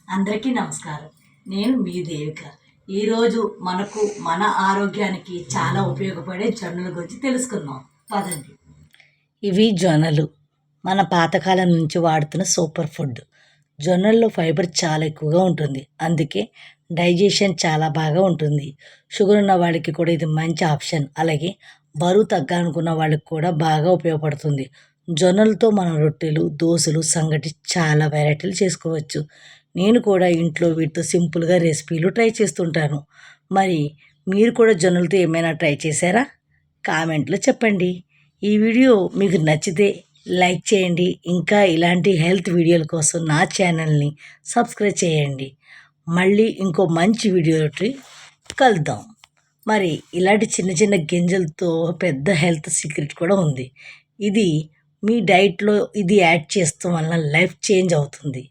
అందరికీ నమస్కారం. నేను మీ దేవిక. ఈరోజు మన ఆరోగ్యానికి చాలా ఉపయోగపడే జొన్నల గురించి తెలుసుకుందాం. పదండి. ఇవి జొన్నలు. మన పాతకాలం నుంచి వాడుతున్న సూపర్ ఫుడ్. జొన్నల్లో ఫైబర్ చాలా ఎక్కువగా ఉంటుంది. అందుకే డైజెషన్ చాలా బాగా ఉంటుంది. షుగర్ ఉన్న వాళ్ళకి కూడా ఇది మంచి ఆప్షన్. అలాగే బరువు తగ్గాలనుకున్న వాళ్ళకి కూడా బాగా ఉపయోగపడుతుంది. జొన్నలతో మనం రొట్టెలు, దోశలు, సంగటి చాలా వెరైటీలు చేసుకోవచ్చు. నేను కూడా ఇంట్లో వీటితో సింపుల్గా రెసిపీలు ట్రై చేస్తుంటాను. మరి మీరు కూడా జొన్నలతో ఏమైనా ట్రై చేశారా? కామెంట్లో చెప్పండి. ఈ వీడియో మీకు నచ్చితే లైక్ చేయండి. ఇంకా ఇలాంటి హెల్త్ వీడియోల కోసం నా ఛానల్ని సబ్స్క్రైబ్ చేయండి. మళ్ళీ ఇంకో మంచి వీడియోకి కలుద్దాం. మరి ఇలాంటి చిన్న చిన్న గింజలతో పెద్ద హెల్త్ సీక్రెట్ కూడా ఉంది. ఇది మీ డైట్లో ఇది యాడ్ చేస్తాం వల్ల లైఫ్ చేంజ్ అవుతుంది.